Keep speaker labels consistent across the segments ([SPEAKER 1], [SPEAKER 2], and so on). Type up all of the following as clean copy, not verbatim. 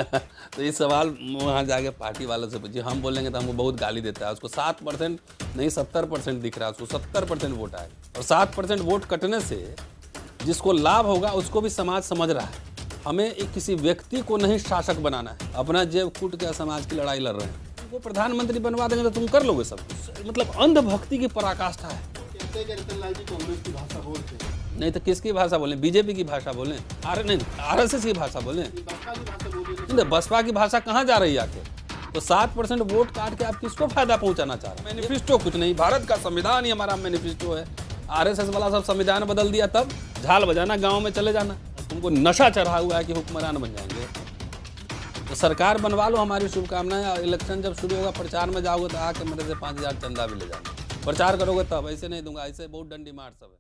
[SPEAKER 1] तो ये सवाल वहाँ जाके पार्टी वालों से पूछिए। हम बोलेंगे तो हमको बहुत गाली देता है। उसको 7% नहीं 70% दिख रहा है, उसको 70% वोट आए, और 7% वोट कटने से जिसको लाभ होगा उसको भी समाज समझ रहा है। हमें एक किसी व्यक्ति को नहीं शासक बनाना है, अपना जेब कूट के समाज की लड़ाई लड़ रहे हैं। वो प्रधानमंत्री बनवा देंगे तो तुम कर लोगे सब कुछ। मतलब अंधभक्ति की पराकाष्ठा है।
[SPEAKER 2] कांग्रेस की भाषा बोलते हैं,
[SPEAKER 1] नहीं तो किसकी भाषा बोलें? बीजेपी की भाषा बोलें? आरएसएस की भाषा बोलें? नहीं, बसपा की भाषा कहाँ जा रही है आखिर? तो 7% वोट काट के आप किसको फायदा पहुंचाना चाह रहे हैं? मैनिफेस्टो कुछ नहीं, भारत का संविधान ही हमारा मैनिफेस्टो है। आरएसएस वाला सब संविधान बदल दिया, तब झाल बजाना, गांव में चले जाना। तुमको नशा चढ़ा हुआ है कि हुक्मरान बन जाएंगे। तो सरकार बनवा लो, हमारी शुभकामनाएं। इलेक्शन जब शुरू होगा, प्रचार में जाओगे तो आके मेरे से 5,000 चंदा भी ले जाना। प्रचार करोगे तब, ऐसे नहीं दूंगा, ऐसे बहुत डंडी मार सब है।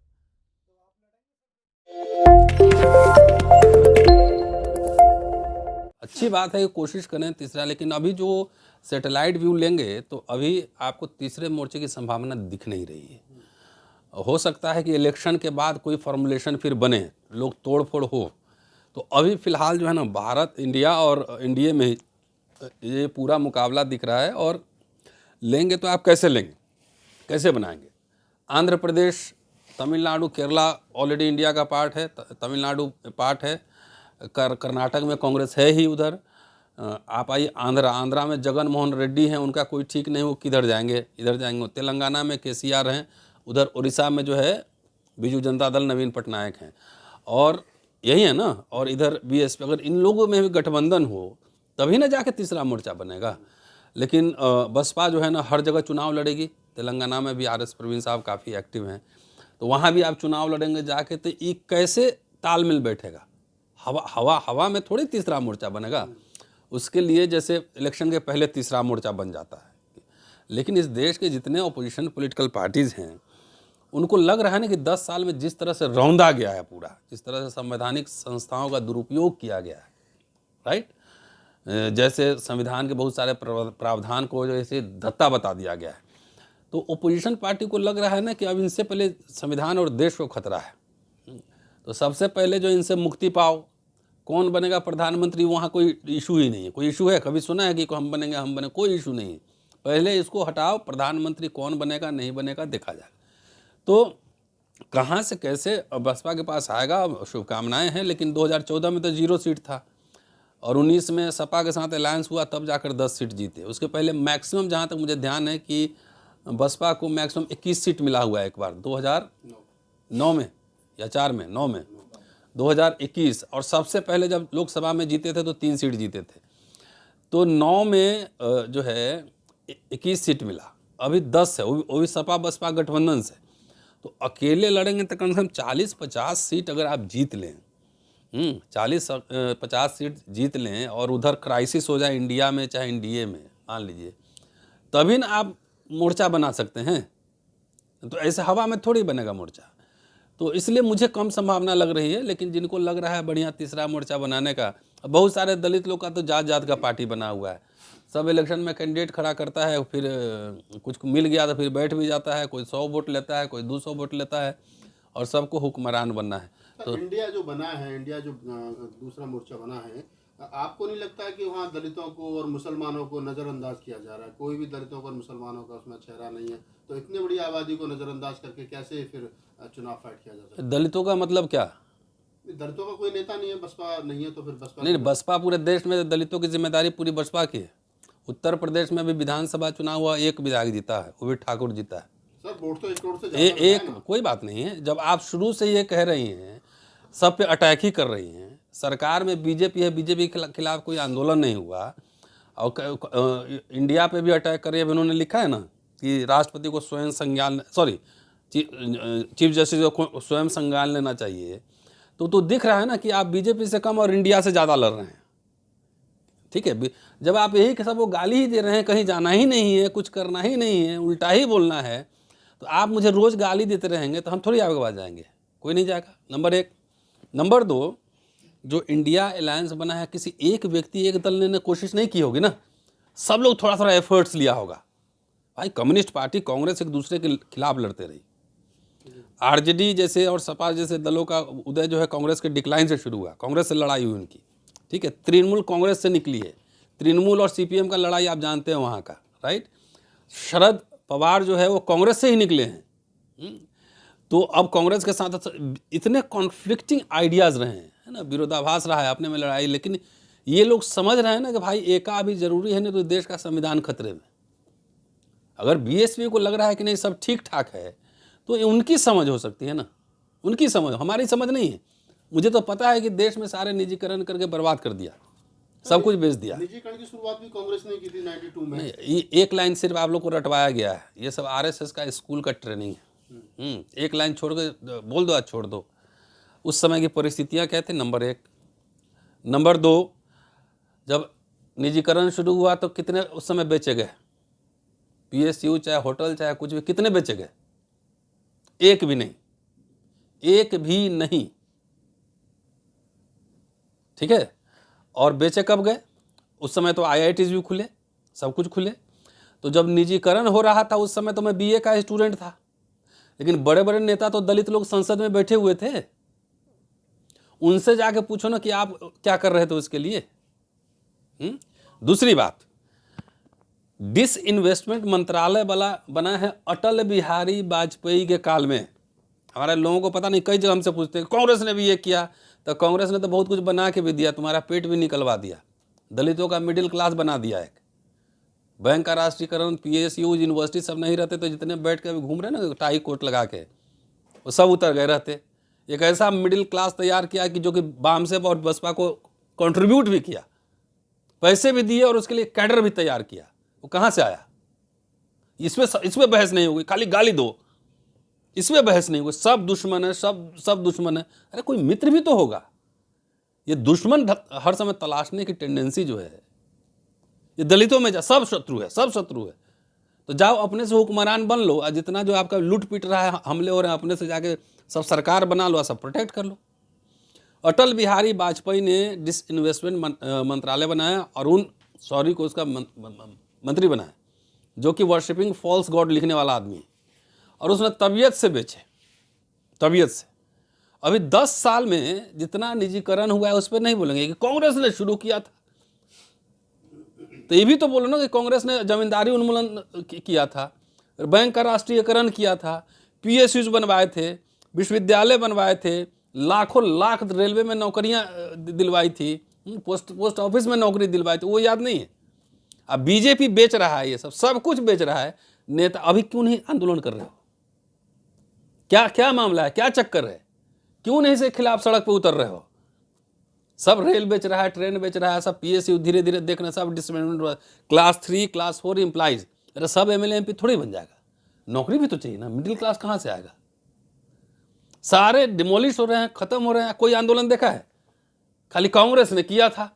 [SPEAKER 1] अच्छी बात है कि कोशिश करें तीसरा, लेकिन अभी जो सैटेलाइट व्यू लेंगे तो अभी आपको तीसरे मोर्चे की संभावना दिख नहीं रही है। हो सकता है कि इलेक्शन के बाद कोई फॉर्मुलेशन फिर बने, लोग तोड़ फोड़ हो। तो अभी फ़िलहाल जो है ना, भारत इंडिया और एनडीए में ये पूरा मुकाबला दिख रहा है। और लेंगे तो आप कैसे लेंगे, कैसे बनाएंगे? आंध्र प्रदेश, तमिलनाडु, केरला ऑलरेडी इंडिया का पार्ट है, तमिलनाडु पार्ट है, कर्नाटक में कांग्रेस है ही उधर। आप आइए आंध्रा में जगन मोहन रेड्डी हैं, उनका कोई ठीक नहीं, वो किधर जाएंगे, इधर जाएंगे। तेलंगाना में केसीआर हैं, उधर उड़ीसा में जो है बीजू जनता दल नवीन पटनायक हैं, और यही है ना। और इधर बीएसपी, अगर इन लोगों में भी गठबंधन हो तभी ना जाके तीसरा मोर्चा बनेगा। लेकिन बसपा जो है ना हर जगह चुनाव लड़ेगी। तेलंगाना में भी आरएस प्रवीण साहब काफ़ी एक्टिव हैं, तो वहाँ भी आप चुनाव लड़ेंगे जाके, तो ये कैसे तालमेल बैठेगा? हवा में थोड़ी तीसरा मोर्चा बनेगा। उसके लिए जैसे इलेक्शन के पहले तीसरा मोर्चा बन जाता है। लेकिन इस देश के जितने अपोजिशन पॉलिटिकल पार्टीज़ हैं, उनको लग रहा है ना कि 10 साल में जिस तरह से रौंदा गया है पूरा, जिस तरह से संवैधानिक संस्थाओं का दुरुपयोग किया गया है, राइट, जैसे संविधान के बहुत सारे प्रावधान को जैसे धत्ता बता दिया गया है, तो ओपोजिशन पार्टी को लग रहा है ना कि अब इनसे पहले संविधान और देश को खतरा है। तो सबसे पहले जो इनसे मुक्ति पाओ, कौन बनेगा प्रधानमंत्री, वहाँ कोई इशू ही नहीं है। कोई इशू है? कभी सुना है कि हम बनेंगे? कोई इशू नहीं है। पहले इसको हटाओ, प्रधानमंत्री कौन बनेगा नहीं बनेगा देखा जाएगा। तो कहाँ से कैसे बसपा के पास आएगा, शुभकामनाएं हैं। लेकिन 2014 में तो 0 सीट था, और 19 में सपा के साथ अलायंस हुआ, तब जाकर 10 सीट जीते। उसके पहले मैक्सिमम, जहाँ तक मुझे ध्यान है कि बसपा को मैक्सिमम 21 सीट मिला हुआ है एक बार, 2009 में या 4 में, 9 में, 2021। और सबसे पहले जब लोकसभा में जीते थे तो 3 सीट जीते थे। तो 9 में जो है 21 सीट मिला, अभी 10 है, वो भी सपा बसपा गठबंधन से। तो अकेले लड़ेंगे तो कम से कम 40-50 सीट अगर आप जीत लें, 40-50 सीट जीत लें, और उधर क्राइसिस हो जाए इंडिया में चाहे एनडीए में, मान लीजिए, तभी ना आप मोर्चा बना सकते हैं। तो ऐसे हवा में थोड़ी बनेगा मोर्चा। तो इसलिए मुझे कम संभावना लग रही है। लेकिन जिनको लग रहा है बढ़िया तीसरा मोर्चा बनाने का, बहुत सारे दलित लोग का तो जात जात का पार्टी बना हुआ है। सब इलेक्शन में कैंडिडेट खड़ा करता है, फिर कुछ मिल गया तो फिर बैठ भी जाता है, कोई 100 वोट लेता है, कोई 200 वोट लेता है, और सबको हुक्मरान बनना है।
[SPEAKER 2] तो इंडिया जो बना है, इंडिया जो दूसरा मोर्चा बना है, आपको नहीं लगता है कि वहाँ दलितों को और मुसलमानों को नज़रअंदाज किया जा रहा है? कोई भी दलितों और मुसलमानों का उसमें चेहरा नहीं है, तो इतनी बड़ी आबादी को नज़रअंदाज करके कैसे फिर चुनाव फाइट किया जा सकता है?
[SPEAKER 1] दलितों का मतलब क्या?
[SPEAKER 2] दलितों का कोई नेता नहीं है, बसपा नहीं है, तो फिर बसपा
[SPEAKER 1] नहीं, बसपा पूरे देश में, दलितों की जिम्मेदारी पूरी बसपा की है। उत्तर प्रदेश में भी विधानसभा चुनाव हुआ, एक विधायक जीता है, वो भी ठाकुर जीता है।
[SPEAKER 2] सर वोट तो 1 करोड़ से ज़्यादा
[SPEAKER 1] एक कोई बात नहीं है। जब आप शुरू से ये कह रही हैं, सब पे अटैक ही कर रही हैं, सरकार में बीजेपी है, बीजेपी के खिलाफ कोई आंदोलन नहीं हुआ, और इंडिया पे भी अटैक कर रही है। इन्होंने लिखा है ना कि राष्ट्रपति को स्वयं संज्ञान, चीफ जस्टिस को स्वयं संज्ञान लेना चाहिए। तो दिख रहा है ना कि आप बीजेपी से कम और इंडिया से ज़्यादा लड़ रहे हैं। ठीक है, जब आप यही सब वो गाली ही दे रहे हैं, कहीं जाना ही नहीं है, कुछ करना ही नहीं है, उल्टा ही बोलना है, तो आप मुझे रोज़ गाली देते रहेंगे तो हम थोड़ी आपके पास जाएंगे? कोई नहीं जाएगा, नंबर 1। नंबर 2, जो इंडिया अलायंस बना है, किसी एक व्यक्ति एक दल ने कोशिश नहीं की होगी ना, सब लोग थोड़ा थोड़ा एफर्ट्स लिया होगा। भाई कम्युनिस्ट पार्टी कांग्रेस एक दूसरे के खिलाफ लड़ते रही, आरजेडी जैसे और सपा जैसे दलों का उदय जो है कांग्रेस के डिक्लाइन से शुरू हुआ, कांग्रेस से लड़ाई हुई उनकी, ठीक है, तृणमूल कांग्रेस से निकली है, तृणमूल और सीपीएम का लड़ाई आप जानते हैं वहाँ का, राइट। शरद पवार जो है वो कांग्रेस से ही निकले हैं। तो अब कांग्रेस के साथ इतने कॉन्फ्लिक्टिंग आइडियाज़ रहे हैं, है ना, विरोधाभास रहा है अपने में लड़ाई, लेकिन ये लोग समझ रहे हैं ना कि भाई एका अभी जरूरी है, नहीं तो देश का संविधान खतरे में। अगर बीएसपी को लग रहा है कि नहीं सब ठीक ठाक है, तो ये उनकी समझ हो सकती है ना, उनकी समझ, हमारी समझ नहीं है। मुझे तो पता है कि देश में सारे निजीकरण करके बर्बाद कर दिया, सब कुछ बेच दिया।
[SPEAKER 2] निजीकरण की शुरुआत भी कांग्रेस ने की थी 92 में।
[SPEAKER 1] नहीं, एक लाइन सिर्फ आप लोग को रटवाया गया है, ये सब आरएसएस का स्कूल का ट्रेनिंग है। एक लाइन छोड़ के बोल दो, आज छोड़ दो। उस समय की परिस्थितियाँ क्या थी, नंबर 1। नंबर 2, जब निजीकरण शुरू हुआ तो कितने उस समय बेचे गए, पीएसयू चाहे होटल चाहे कुछ भी, कितने बेचे गए? एक भी नहीं, एक भी नहीं, ठीक है। और बेचे कब गए? उस समय तो आईआईटीज भी खुले, सब कुछ खुले। तो जब निजीकरण हो रहा था उस समय तो मैं बीए का स्टूडेंट था, लेकिन बड़े बड़े नेता तो दलित लोग संसद में बैठे हुए थे, उनसे जाके पूछो ना कि आप क्या कर रहे थे उसके लिए। दूसरी बात, डिसइन्वेस्टमेंट मंत्रालय बना है अटल बिहारी वाजपेयी के काल में। हमारे लोगों को पता नहीं, कई जगह हमसे पूछते हैं कांग्रेस ने भी ये किया, तो कांग्रेस ने तो बहुत कुछ बना के भी दिया, तुम्हारा पेट भी निकलवा दिया, दलितों का मिडिल क्लास बना दिया। एक बैंक का राष्ट्रीयकरण, पीएसयू, यूनिवर्सिटी सब नहीं रहते तो जितने बैठ के अभी घूम रहे ना टाई कोट लगा के, वो सब उतर गए रहते। एक ऐसा मिडिल क्लास तैयार किया कि जो कि वामसेप और बसपा को कंट्रीब्यूट भी किया, पैसे भी दिए और उसके लिए कैडर भी तैयार किया। वो कहाँ से आया? इसमें बहस नहीं होगी, खाली गाली दो, इसमें बहस नहीं होगी। सब दुश्मन है, सब दुश्मन है। अरे कोई मित्र भी तो होगा। ये दुश्मन हर समय तलाशने की टेंडेंसी जो है, ये दलितों में सब शत्रु है, सब शत्रु है। तो जाओ अपने से हुक्मरान बन लो, और जितना जो आपका लूट पीट रहा है, हमले हो रहे हैं, अपने से जाके सब सरकार बना लो, सब प्रोटेक्ट कर लो। अटल बिहारी वाजपेयी ने डिसइन्वेस्टमेंट मंत्रालय बनाया और सॉरी को उसका मंत्री बनाया, जो कि वर्शिपिंग फॉल्स गॉड लिखने वाला आदमी है, और उसने तबीयत से बेचे, तबीयत से। अभी 10 साल में जितना निजीकरण हुआ है उस पर नहीं बोलेंगे कि कांग्रेस ने शुरू किया था, तो ये भी तो बोलो ना कि कांग्रेस ने जमींदारी उन्मूलन किया था, बैंक का राष्ट्रीयकरण किया था, पीएसयूज बनवाए थे, विश्वविद्यालय बनवाए थे, लाखों लाख रेलवे में नौकरियां दिलवाई थी, पोस्ट ऑफिस में नौकरी दिलवाई थी, वो याद नहीं है। अब बीजेपी बेच रहा है, ये सब कुछ बेच रहा है। नेता अभी क्यों नहीं आंदोलन कर रहे हो? क्या मामला है, क्या चक्कर है? क्यों नहीं इसके खिलाफ सड़क पे उतर रहे हो? सब रेल बेच रहा है, ट्रेन बेच रहा है, सब पीएसयू धीरे धीरे देखना, सब डिसमेंट, क्लास 3 क्लास 4 एम्प्लॉइज। अरे सब एमएलए एमपी थोड़ी बन जाएगा, नौकरी भी तो चाहिए ना, मिडिल क्लास कहाँ से आएगा? सारे डिमोलिश हो रहे हैं, खत्म हो रहे हैं। कोई आंदोलन देखा है? खाली कांग्रेस ने किया था।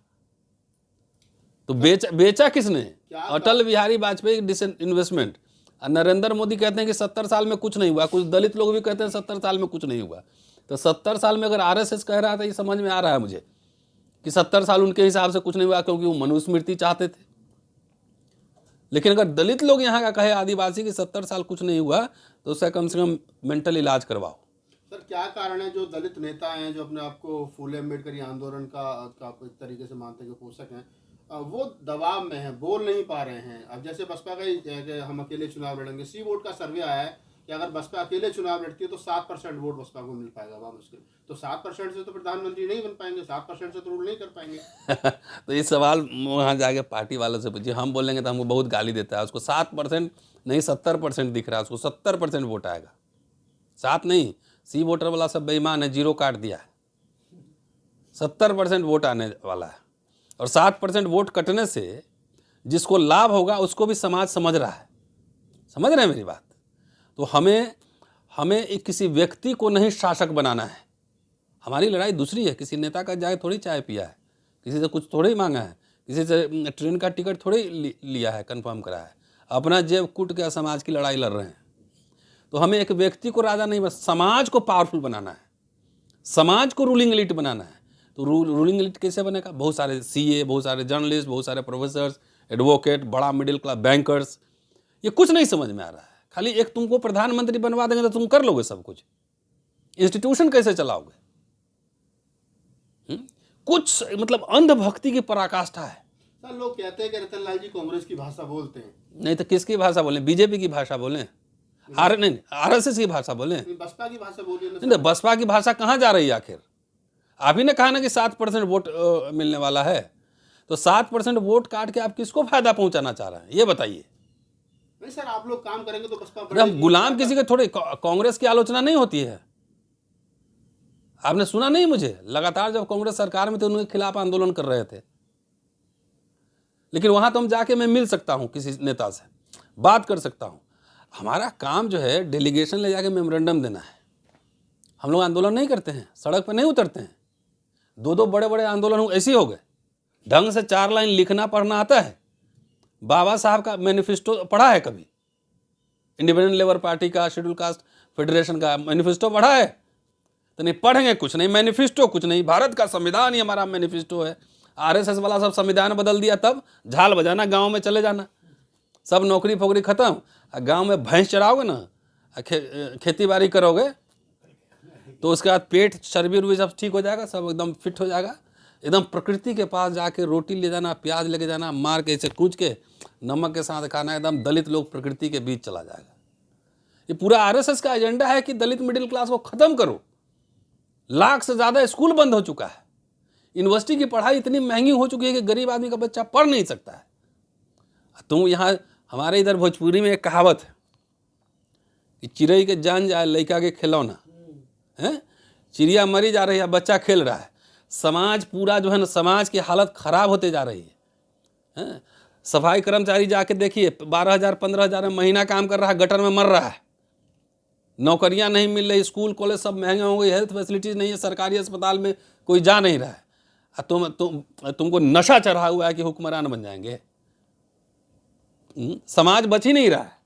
[SPEAKER 1] तो बेचा किसने? अटल बिहारी वाजपेयी डिसइन्वेस्टमेंट। नरेंद्र मोदी कहते हैं कि 70 साल में कुछ नहीं हुआ, कुछ दलित लोग भी कहते हैं 70 साल में कुछ नहीं हुआ। तो 70 साल में अगर आरएसएस कह रहा था, ये समझ में आ रहा है मुझे कि 70 साल उनके हिसाब से कुछ नहीं हुआ, क्योंकि वो मनुस्मृति चाहते थे। लेकिन अगर दलित लोग यहाँ का कहे, आदिवासी, कि 70 साल कुछ नहीं हुआ, तो उसका कम से कम मेंटल इलाज करवाओ।
[SPEAKER 2] सर क्या कारण है जो दलित नेता हैं, जो अपने आप को फूले अम्बेडकरी आंदोलन का एक तरीके से मानते हैं कि पोषक हैं, वो दबाव में हैं, बोल नहीं पा रहे हैं? अब जैसे बसपा का कि हम अकेले चुनाव लड़ेंगे, सी वोट का सर्वे आया है कि अगर बसपा अकेले चुनाव लड़ती है तो 7% वोट बसपा को मिल पाएगा, वह मुश्किल। तो 7% से तो प्रधानमंत्री नहीं बन पाएंगे, 7% से तो रूल नहीं कर पाएंगे।
[SPEAKER 1] तो ये सवाल वहाँ जाके पार्टी वालों से पूछिए। हम बोलेंगे तो हमको बहुत गाली देता है। उसको 7% नहीं 70% दिख रहा है, उसको 70% वोट आएगा, 7 नहीं। सी वोटर वाला सब बेईमान है, 0 काट दिया है। 70% वोट आने वाला है, और 7% वोट कटने से जिसको लाभ होगा उसको भी समाज समझ रहा है। समझ रहे हैं मेरी बात? तो हमें किसी व्यक्ति को नहीं शासक बनाना है। हमारी लड़ाई दूसरी है। किसी नेता का जाके थोड़ी चाय पिया है, किसी से कुछ थोड़ी मांगा है, किसी से ट्रेन का टिकट थोड़ी लिया है, कंफर्म करा है। अपना जेब कूट के समाज की लड़ाई लड़ रहे हैं। तो हमें एक व्यक्ति को राजा नहीं, बस समाज को पावरफुल बनाना है, समाज को रूलिंग एलिट बनाना है। तो रूलिंग एलिट कैसे बनेगा? बहुत सारे सीए, बहुत सारे जर्नलिस्ट, बहुत सारे प्रोफेसर्स, एडवोकेट, बड़ा मिडिल क्लास, बैंकर्स। ये कुछ नहीं समझ में आ रहा है। खाली एक तुमको प्रधानमंत्री बनवा देंगे तो तुम कर लोगे सब कुछ। इंस्टीट्यूशन कैसे चलाओगे? कुछ मतलब अंधभक्ति की पराकाष्ठा है।
[SPEAKER 2] सर लोग कहते हैं कि रतन लाल जी कांग्रेस की भाषा बोलते हैं,
[SPEAKER 1] नहीं तो किसकी भाषा बोलें? बीजेपी की भाषा बोलें? नहीं, आरएसएस की भाषा बोलें?
[SPEAKER 2] नहीं, बसपा की भाषा बोलिए ना।
[SPEAKER 1] नहीं, बसपा की भाषा कहाँ जा रही है आखिर? आप ही ने कहा ना कि 7% वोट मिलने वाला है, तो 7% वोट काट के आप किसको फायदा पहुंचाना चाह रहे हैं, ये बताइए।
[SPEAKER 2] नहीं सर, आप लोग काम करेंगे तो बसपा
[SPEAKER 1] अरे हम गुलाम किसी के थोड़े, कांग्रेस की आलोचना नहीं होती है। आपने सुना नहीं मुझे? लगातार जब कांग्रेस सरकार में थे उनके खिलाफ आंदोलन कर रहे थे, लेकिन वहां तो हम जाके मैं मिल सकता हूं, किसी नेता से बात कर सकता हूं। हमारा काम जो है डेलीगेशन ले जाके मेमोरेंडम देना है। हम लोग आंदोलन नहीं करते हैं, सड़क पर नहीं उतरते हैं। 2 बड़े बड़े आंदोलन ऐसे ही हो गए। ढंग से 4 लाइन लिखना पढ़ना आता है? बाबा साहब का मैनिफेस्टो पढ़ा है कभी? इंडिपेंडेंट लेबर पार्टी का, शेड्यूल कास्ट फेडरेशन का मैनिफेस्टो पढ़ा है? तो नहीं पढ़ेंगे, कुछ नहीं मैनिफेस्टो, कुछ नहीं। भारत का संविधान ही हमारा मैनिफेस्टो है। आरएसएस वाला सब संविधान बदल दिया, तब झाल बजाना, गांव में चले जाना, सब नौकरी फोकरी खत्म, गांव में भैंस चराओगे ना, खेती बाड़ी करोगे, तो उसके बाद पेट चर्बी उर्बी सब ठीक हो जाएगा, सब एकदम फिट हो जाएगा। एकदम प्रकृति के पास जाके रोटी ले जाना, प्याज लेके जाना, मार के इसे कूच के नमक के साथ खाना, एकदम दलित लोग प्रकृति के बीच चला जाएगा। ये पूरा आरएसएस का एजेंडा है कि दलित मिडिल क्लास को खत्म करो। लाख से ज़्यादा स्कूल बंद हो चुका है। यूनिवर्सिटी की पढ़ाई इतनी महंगी हो चुकी है कि गरीब आदमी का बच्चा पढ़ नहीं सकता है। तुम यहाँ हमारे इधर भोजपुरी में एक कहावत है कि चिड़ै के जान जाए लड़का के खिलौना है। चिड़िया मरी जा रही है, बच्चा खेल रहा है। समाज पूरा जो है ना, समाज की हालत खराब होते जा रही है। सफाई कर्मचारी जाके देखिए, 12,000 15,000 में महीना काम कर रहा है, गटर में मर रहा है। नौकरियां नहीं मिल रही, स्कूल कॉलेज सब महंगे हो गए, हेल्थ फैसिलिटीज नहीं है, सरकारी अस्पताल में कोई जा नहीं रहा है। तुमको नशा चढ़ा हुआ है कि हुक्मरान बन जाएंगे। समाज बच ही नहीं रहा है।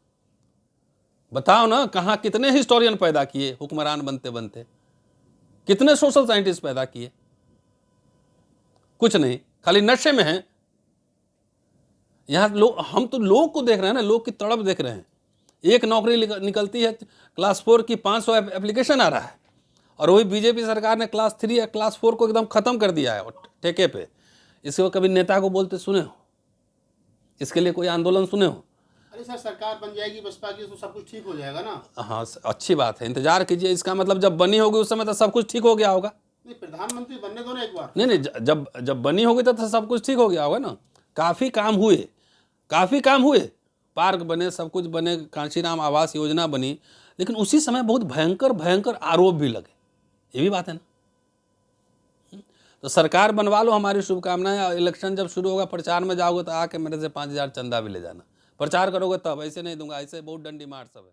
[SPEAKER 1] बताओ ना, कहाँ कितने हिस्टोरियन पैदा किए हुक्मरान बनते बनते, कितने सोशल साइंटिस्ट पैदा किए? कुछ नहीं, खाली नशे में हैं। यहाँ लोग, हम तो लोग को देख रहे हैं ना, लोग की तड़प देख रहे हैं। एक नौकरी निकलती है क्लास 4 की, 500 एप्लीकेशन आ रहा है, और वही बीजेपी सरकार ने क्लास 3 या क्लास 4 को एकदम खत्म कर दिया है ठेके पे। इसको कभी नेता को बोलते सुने हो? इसके लिए कोई आंदोलन सुने हो?
[SPEAKER 2] अरे सर, सरकार बन जाएगी बसपा की तो सब कुछ ठीक हो जाएगा ना।
[SPEAKER 1] हाँ, अच्छी बात है, इंतजार कीजिए। इसका मतलब जब बनी होगी उस समय तो सब कुछ ठीक हो गया होगा।
[SPEAKER 2] नहीं, प्रधानमंत्री बनने दो ना एक बार।
[SPEAKER 1] नहीं, जब बनी होगी तो सब कुछ ठीक हो गया होगा ना। काफ़ी काम हुए, पार्क बने, सब कुछ बने, कांशीराम आवास योजना बनी, लेकिन उसी समय बहुत भयंकर आरोप भी लगे। ये भी बात है ना। तो सरकार बनवा लो, हमारी शुभकामनाएं। इलेक्शन जब शुरू होगा, प्रचार में जाओगे तो आके मेरे से 5,000 चंदा भी ले जाना। प्रचार करोगे तब, ऐसे नहीं दूंगा, ऐसे बहुत डंडी मार सब है।